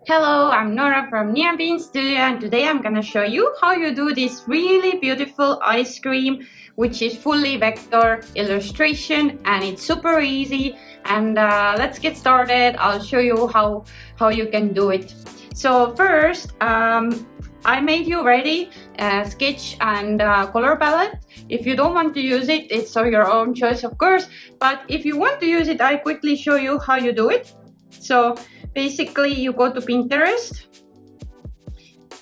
Hello, I'm Nora from Neon Bean Studio, and today I'm gonna show you how you do this really beautiful ice cream, which is fully vector illustration, and it's super easy. And let's get started. I'll show you how you can do it. So first, I made you ready a sketch and color palette. If you don't want to use it, it's your own choice, of course. But if you want to use it, I quickly show you how you do it. So basically, you go to Pinterest,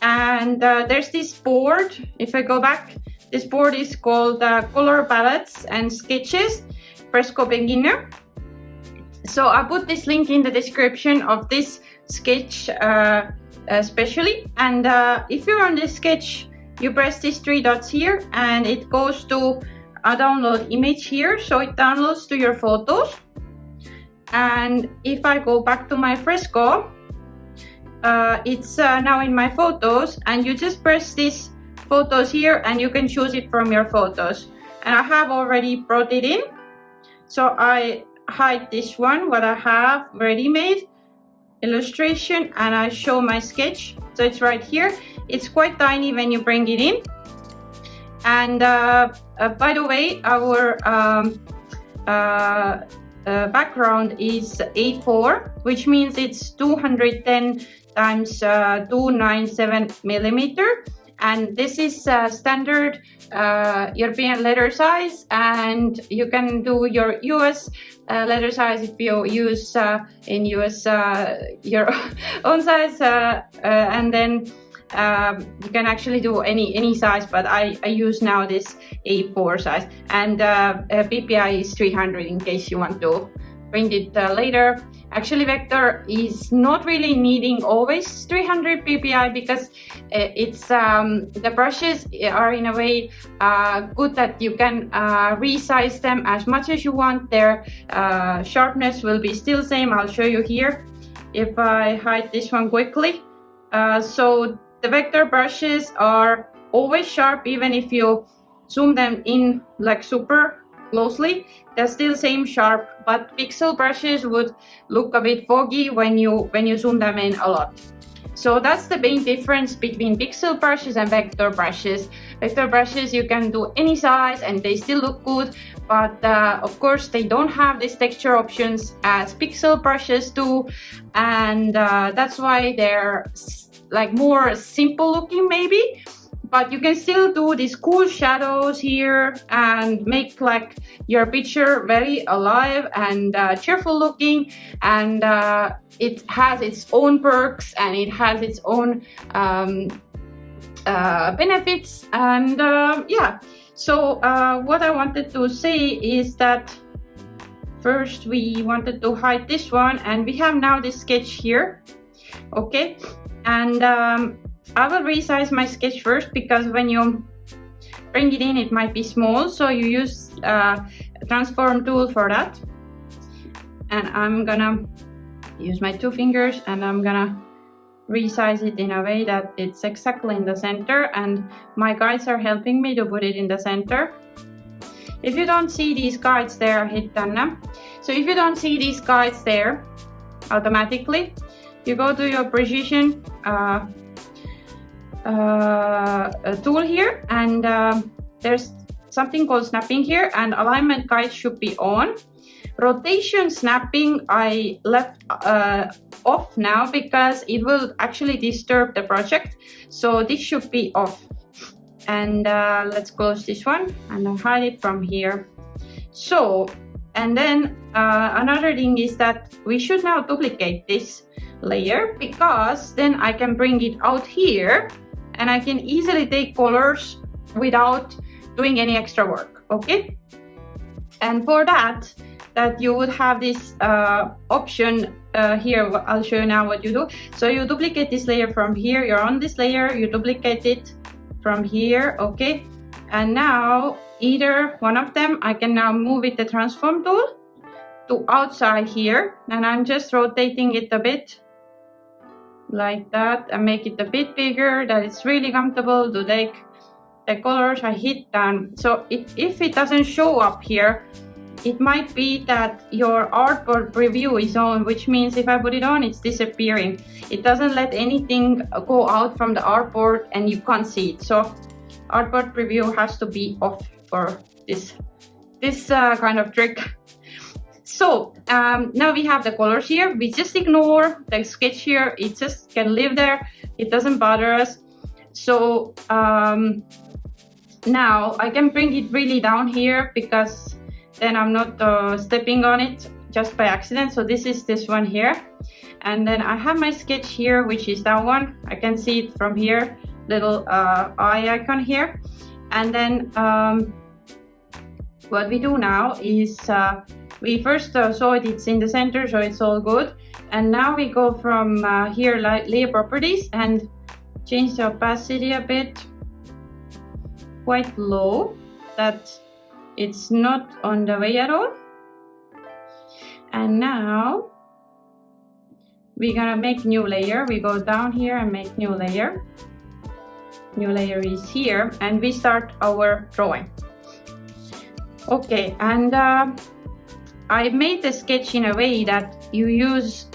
and there's this board. If I go back, this board is called Color Palettes and Sketches, Fresco Beginner. So I put this link in the description of this sketch especially. And if you're on this sketch, you press these three dots here, and it goes to a download image here. So it downloads to your photos. And if I go back to my Fresco, it's now in my photos, and you just press these photos here and you can choose it from your photos. And I have already brought it in, so I hide this one, what I have ready made illustration, and I show my sketch. So it's right here. It's quite tiny when you bring it in. And by the way, our background is A4, which means it's 210 times 297 millimeter, and this is standard European letter size, and you can do your US letter size if you use in US your own size, and then you can actually do any size, but I use now this A4 size, and PPI is 300 in case you want to print it later. Actually, vector is not really needing always 300 PPI because it's the brushes are in a way good that you can resize them as much as you want. Their sharpness will be still same. I'll show you here if I hide this one quickly. So the vector brushes are always sharp, even if you zoom them in like super closely, they're still same sharp, but pixel brushes would look a bit foggy when you zoom them in a lot. So that's the main difference between pixel brushes and vector brushes. Vector brushes, you can do any size and they still look good, but of course they don't have these texture options as pixel brushes do, and that's why they're like more simple looking maybe, but you can still do these cool shadows here and make like your picture very alive and cheerful looking, and it has its own perks and it has its own benefits. And yeah, so what I wanted to say is that first we wanted to hide this one, and we have now this sketch here, okay. And I will resize my sketch first because when you bring it in, it might be small. So you use transform tool for that. And I'm gonna use my two fingers and I'm gonna resize it in a way that it's exactly in the center. And my guides are helping me to put it in the center. If you don't see these guides there, hit done. So if you don't see these guides there automatically, you go to your precision tool here, and there's something called snapping here, and alignment guide should be on. Rotation snapping I left off now because it will actually disturb the project, so this should be off. And let's close this one and I'll hide it from here. So, and then another thing is that we should now duplicate this layer, because then I can bring it out here and I can easily take colors without doing any extra work, okay. And for that you would have this option here. I'll show you now what you do. So you duplicate this layer from here, you're on this layer, you duplicate it from here, okay. And now either one of them, I can now move with the transform tool to outside here, and I'm just rotating it a bit like that and make it a bit bigger, that it's really comfortable to take the colors. I hit done. So if it doesn't show up here, it might be that your artboard preview is on, which means if I put it on, it's disappearing. It doesn't let anything go out from the artboard and you can't see it. So artboard preview has to be off for this kind of trick. So now we have the colors here. We just ignore the sketch here. It just can live there. It doesn't bother us. So now I can bring it really down here because then I'm not stepping on it just by accident. So this is this one here. And then I have my sketch here, which is that one. I can see it from here, little eye icon here. And then what we do now is we first saw it's in the center, so it's all good. And now we go from here, layer properties, and change the opacity a bit, quite low, that it's not on the way at all. And now we're gonna make new layer. We go down here and make new layer. New layer is here, and we start our drawing. Okay, and I made the sketch in a way that you use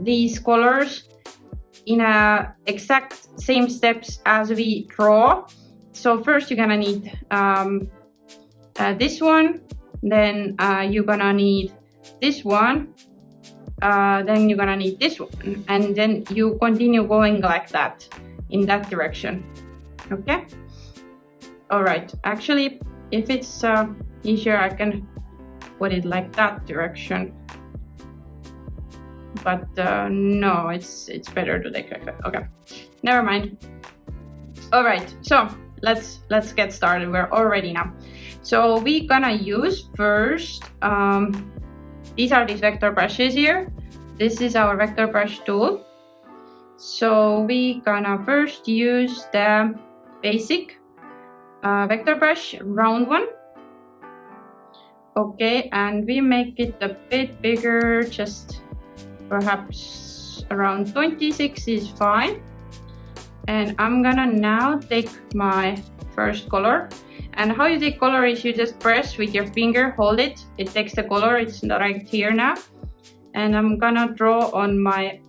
these colors in a exact same steps as we draw. So first you're gonna need this one, then you're gonna need this one, then you're gonna need this one, and then you continue going like that in that direction. Okay, all right, actually if it's easier I can put it like that direction, but no, it's better to take like that. Okay, never mind. All right, so let's get started. We're all ready now. So we're gonna use first these are these vector brushes here. This is our vector brush tool. So we're gonna first use the basic vector brush, round one. Okay, and we make it a bit bigger, just perhaps around 26 is fine. And I'm gonna now take my first color. And how you take color is you just press with your finger, hold it, it takes the color, it's right here now. And I'm gonna draw on my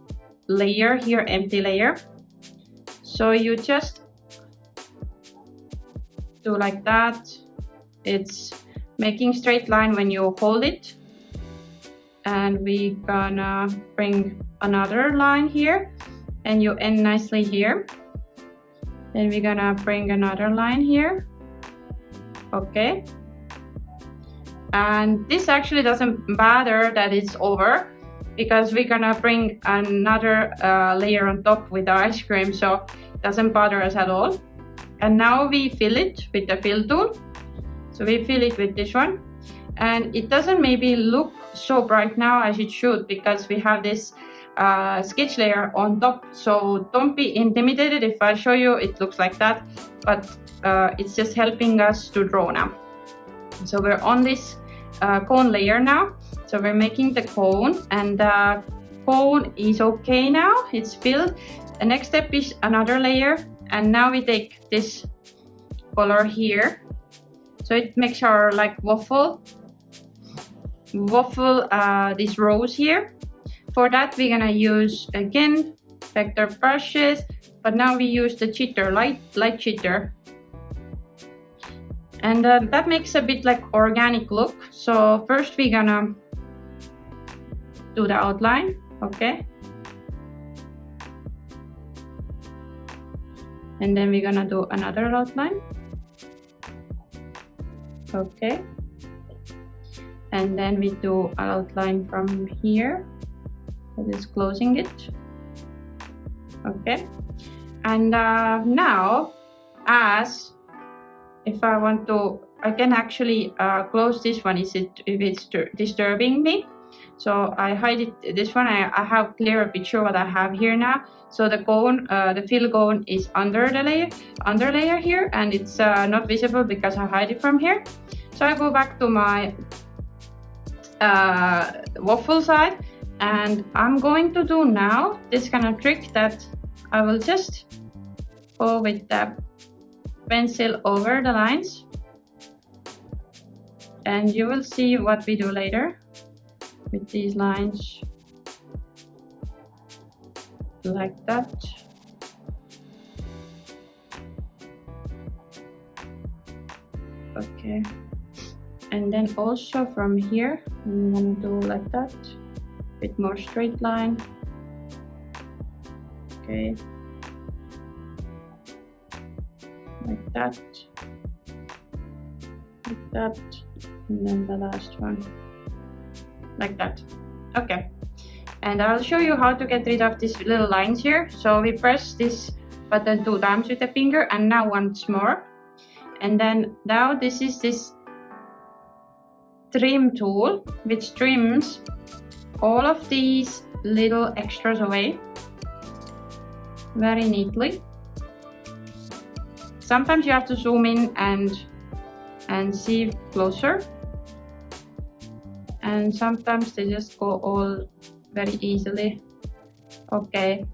layer here, empty layer. So you just do like that. It's making straight line when you hold it. And we're gonna bring another line here, and you end nicely here. Then we're gonna bring another line here. Okay, and this actually doesn't matter that it's over, because we're gonna bring another layer on top with the ice cream, so it doesn't bother us at all. And now we fill it with the fill tool. So we fill it with this one, and it doesn't maybe look so bright now as it should, because we have this sketch layer on top. So don't be intimidated if I show you it looks like that, but it's just helping us to draw now. So we're on this cone layer now. So we're making the cone, and the cone is okay now, it's filled. The next step is another layer, and now we take this color here. So it makes our like waffle these rows here. For that we're gonna use again vector brushes, but now we use the chitter, light chitter, and that makes a bit like organic look. So first we're gonna do the outline. Okay, and then we're gonna do another outline. Okay, and then we do an outline from here, that is closing it. Okay, and now as if I want to, I can actually close this one if it's disturbing me. So I hide it, this one. I have clearer picture what I have here now. So the cone, the fill cone is under the layer here, and it's not visible because I hide it from here. So I go back to my waffle side, and I'm going to do now this kind of trick that I will just go with the pencil over the lines. And you will see what we do later with these lines, like that. Okay, and then also from here I'm gonna do like that, with more straight line. Okay, like that, like that, and then the last one like that. Okay, and I'll show you how to get rid of these little lines here. So we press this button 2 times with the finger, and now once more, and then now this is this trim tool which trims all of these little extras away very neatly. Sometimes you have to zoom in and see closer, and sometimes they just go all very easily. Okay,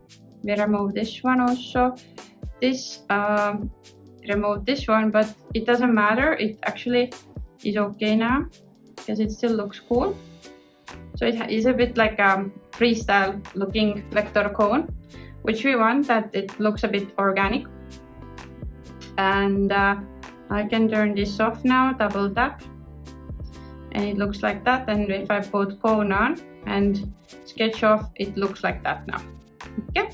we remove this one also. This remove this one, but it doesn't matter, it actually is okay now because it still looks cool. So it is a bit like a freestyle looking vector cone, which we want that it looks a bit organic. And I can turn this off now, double tap, and it looks like that. And if I put cone on and sketch off, it looks like that now. Okay,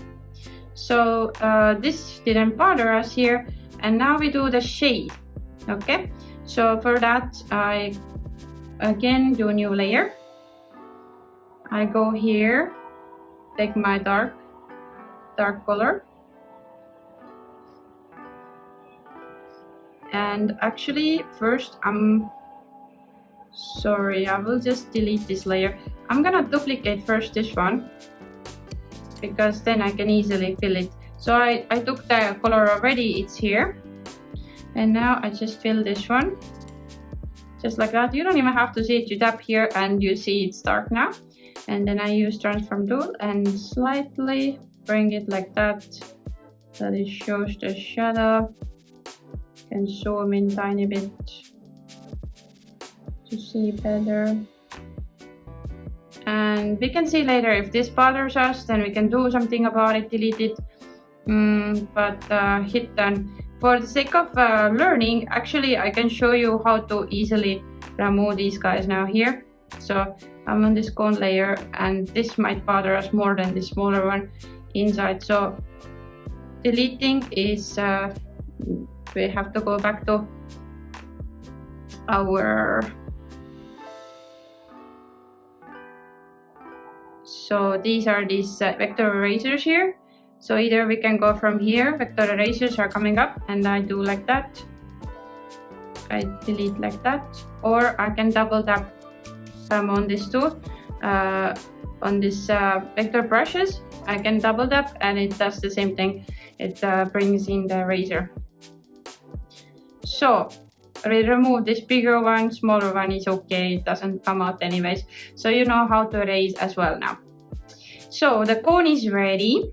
so this didn't bother us here, and now we do the shade. Okay, so for that I again do new layer. I go here, take my dark color, and actually first I'm sorry, I will just delete this layer. I'm gonna duplicate first this one because then I can easily fill it. So I took the color already, it's here, and now I just fill this one just like that. You don't even have to see it, you tap here and you see it's dark now. And then I use transform tool and slightly bring it like that it shows the shadow. Can zoom in tiny bit to see better. And we can see later if this bothers us, then we can do something about it, delete it. But hit done. For the sake of learning, actually I can show you how to easily remove these guys now here. So I'm on this cone layer, and this might bother us more than the smaller one inside. So deleting is we have to go back to our, so these are these vector erasers here. So either we can go from here, vector erasers are coming up, and I do like that, I delete like that, or I can double tap on this tool, on this vector brushes. I can double tap and it does the same thing, it brings in the eraser. So we remove this bigger one, smaller one is okay, it doesn't come out anyways. So you know how to erase as well now. So the cone is ready,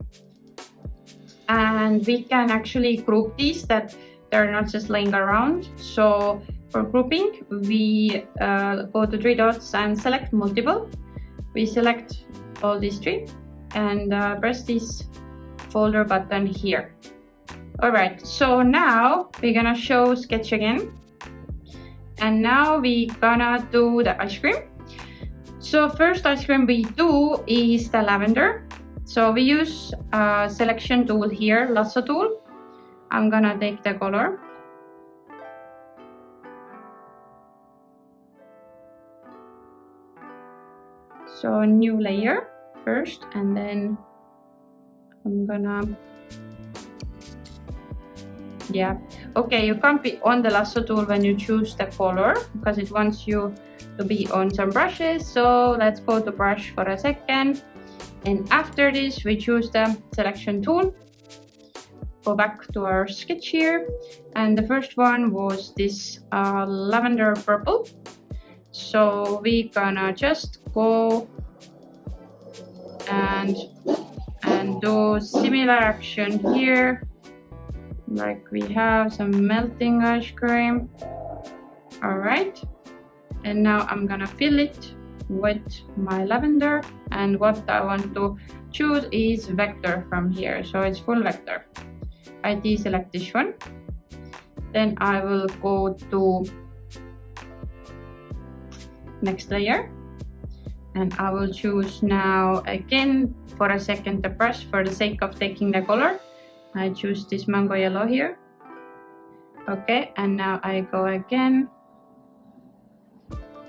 and we can actually group these that they're not just laying around. So for grouping, we go to 3 dots and select multiple. We select all these 3 and press this folder button here. Alright, so now we're gonna show sketch again. And now we're gonna do the ice cream. So first ice cream we do is the lavender. So we use selection tool here, Lasso Tool. I'm gonna take the color. So new layer first, and then I'm gonna, yeah, okay, you can't be on the Lasso Tool when you choose the color because it wants you to be on some brushes. So let's go to brush for a second, and after this we choose the selection tool, go back to our sketch here, and the first one was this lavender purple. So we gonna just go and do similar action here, like we have some melting ice cream. All right, And now I'm gonna fill it with my lavender, and what I want to choose is vector from here, so it's full vector. I deselect this one, then I will go to next layer, and I will choose now again for a second the brush for the sake of taking the color. I choose this mango yellow here. Okay, and now I go again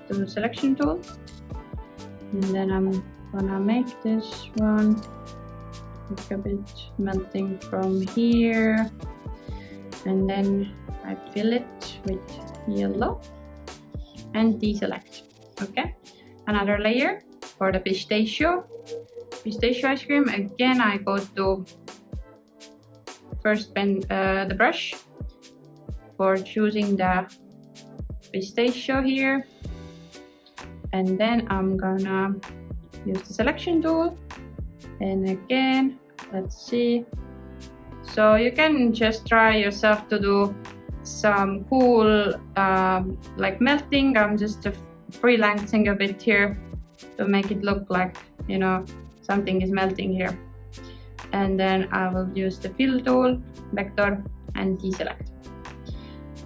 to the selection tool, and then I'm gonna make this one like a bit melting from here, and then I fill it with yellow and deselect. Okay, another layer for the pistachio ice cream. Again, I go to first bend the brush for choosing the pistachio here, and then I'm gonna use the selection tool, and again, let's see. So you can just try yourself to do some cool like melting. I'm just freelancing a bit here to make it look like, you know, something is melting here. And then I will use the fill tool, vector, and deselect.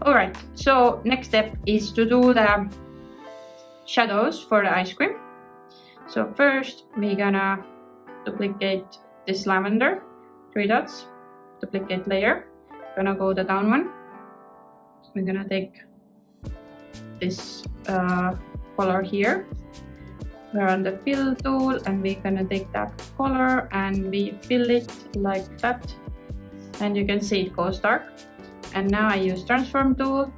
Alright, so next step is to do the shadows for the ice cream. So first we're gonna duplicate this lavender, 3 dots, duplicate layer, gonna go the down one. We're gonna take this color here. We're on the fill tool, and we're gonna take that color and we fill it like that, and you can see it goes dark. And now I use transform tool,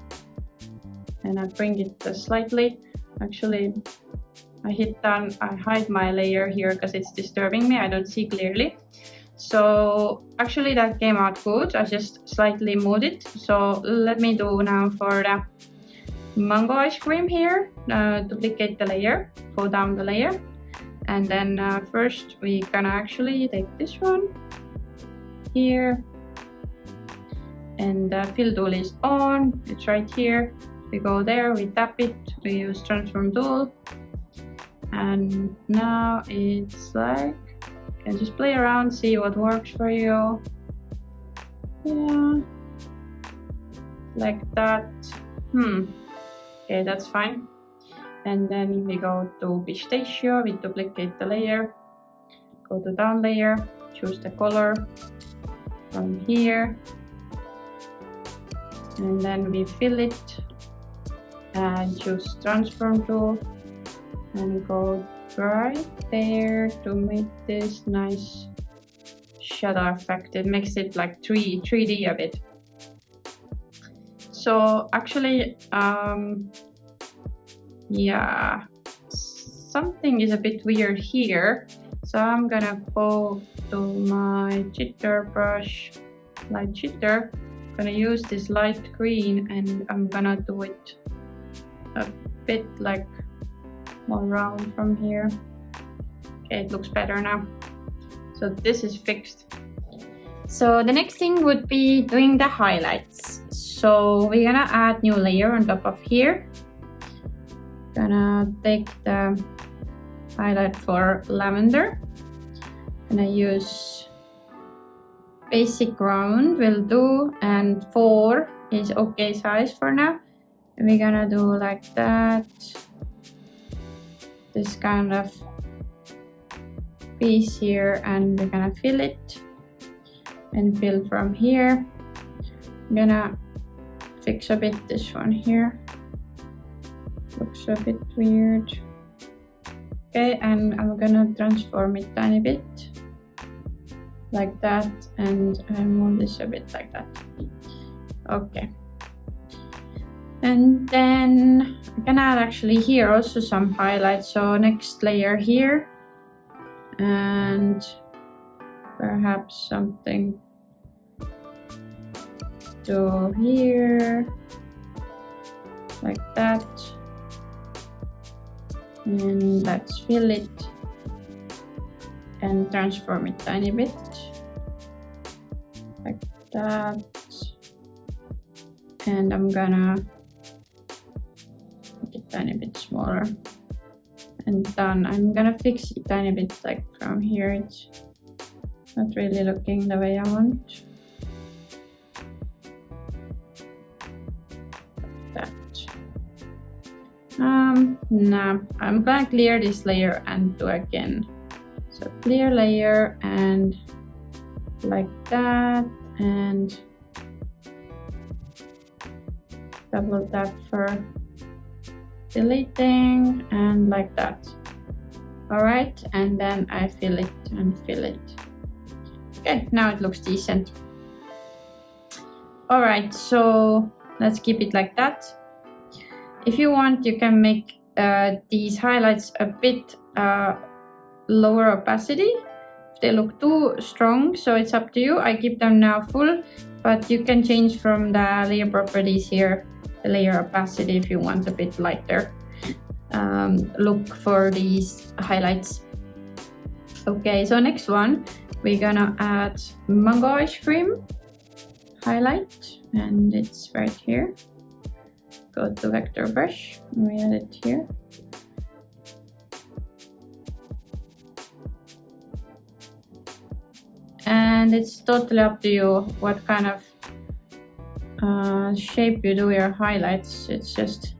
and I bring it slightly. Actually, I hit down, I hide my layer here because it's disturbing me, I don't see clearly. So actually that came out good, I just slightly moved it. So let me do now for the mango ice cream here, duplicate the layer, go down the layer, and then first we gonna actually take this one here, and the fill tool is on, it's right here. We go there, we tap it, we use transform tool, and now it's like, you can just play around, see what works for you. Yeah, like that. Okay, that's fine. And then we go to pistachio, we duplicate the layer, go to down layer, choose the color from here, and then we fill it and choose transform tool and go right there to make this nice shadow effect. It makes it like 3D a bit. So actually, yeah, something is a bit weird here. So I'm gonna go to my jitter brush, light jitter. I'm gonna use this light green, and I'm gonna do it a bit like more round from here. Okay, it looks better now. So this is fixed. So the next thing would be doing the highlights. So we're gonna add new layer on top of here. Gonna take the highlight for lavender, and I use basic round will do, and 4 is okay size for now. And we're gonna do like that, this kind of piece here, and we're gonna fill it and fill from here. I'm gonna fix a bit this one here, looks a bit weird. Okay, and I'm gonna transform it tiny bit like that, and I move this a bit like that. Okay, and then I can add actually here also some highlights. So next layer here, and perhaps something to here like that, and let's fill it and transform it tiny bit like that, and I'm gonna make it tiny bit smaller. And done. I'm gonna fix it tiny bit like from here. It's not really looking the way I want. That. Nah, I'm gonna clear this layer and do again. So clear layer and like that, and double tap for deleting and like that. All right, and then I fill it and fill it. Okay, now it looks decent. All right, so let's keep it like that. If you want, you can make these highlights a bit lower opacity. They look too strong, so it's up to you. I keep them now full, but you can change from the layer properties here, the layer opacity, if you want a bit lighter look for these highlights. Okay, so next one, we're gonna add mango ice cream highlight, and it's right here. Go to vector brush, we add it here. And it's totally up to you what kind of shape you do your highlights. It's just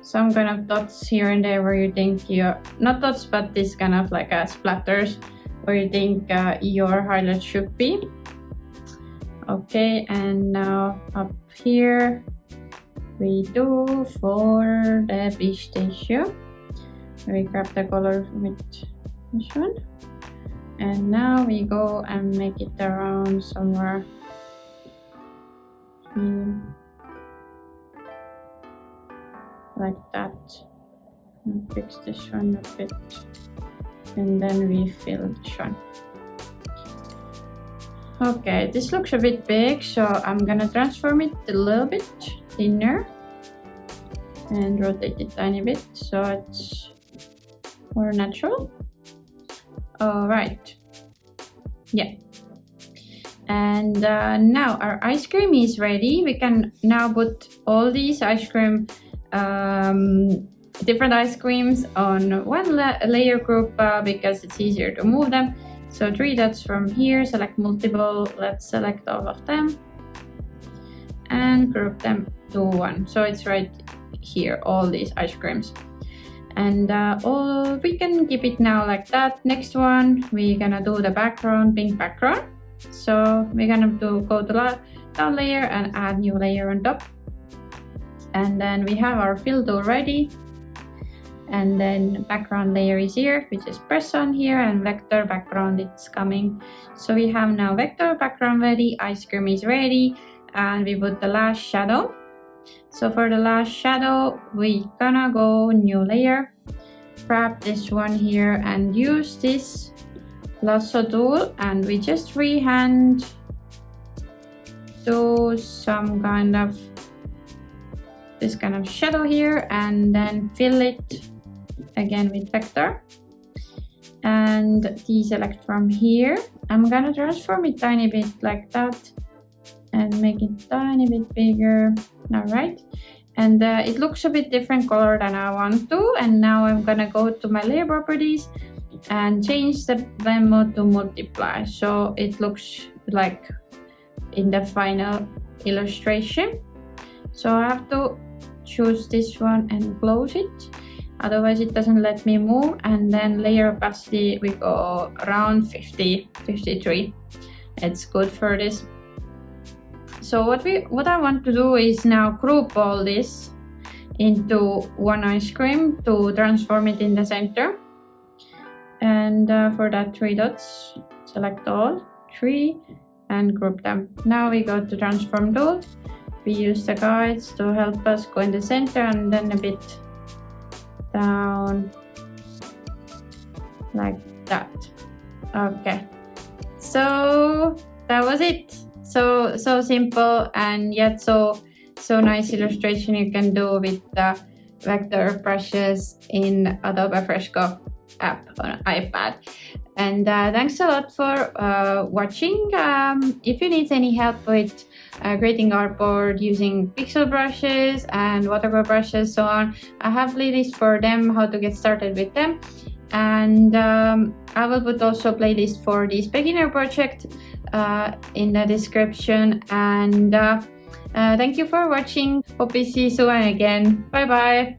some kind of dots here and there where you think you're, not dots, but this kind of like splatters where you think your highlight should be. Okay, and now up here we do for the pistachio. We grab the color with this one. And now we go and make it around somewhere here, like that. And fix this one a bit, and then we fill this one. Okay, this looks a bit big, so I'm gonna transform it a little bit thinner and rotate it a tiny bit so it's more natural. All right, yeah, and now our ice cream is ready. We can now put all these ice cream, different ice creams on one layer group because it's easier to move them. So 3 dots from here, select multiple, let's select all of them and group them to one. So it's right here, all these ice creams. And we can keep it now like that. Next one, we're gonna do the background, pink background. So we're gonna go to down layer and add new layer on top. And then we have our fill tool ready. And then background layer is here. We just press on here and vector background, it's coming. So we have now vector background ready, ice cream is ready, and we put the last shadow. So for the last shadow, we gonna go new layer, grab this one here and use this Lasso Tool, and we just freehand do some kind of this kind of shadow here, and then fill it again with vector and deselect from here. I'm gonna transform it tiny bit like that and make it tiny bit bigger. All right, and it looks a bit different color than I want to. And now I'm gonna go to my layer properties and change the blend mode to multiply, so it looks like in the final illustration. So I have to choose this one and close it, otherwise it doesn't let me move. And then layer opacity, we go around 50, 53. It's good for this. So what I want to do is now group all this into one ice cream to transform it in the center. And for that, 3 dots, select all 3 and group them. Now we go to transform tool. We use the guides to help us go in the center and then a bit down like that. Okay, so that was it. So simple and yet so nice illustration you can do with the vector brushes in Adobe Fresco app on iPad. And thanks a lot for watching. If you need any help with creating artboard using pixel brushes and watercolor brushes, so on. I have playlists for them, how to get started with them. And I will put also playlist for this beginner project in the description. And thank you for watching. Hope we see you soon again. Bye bye.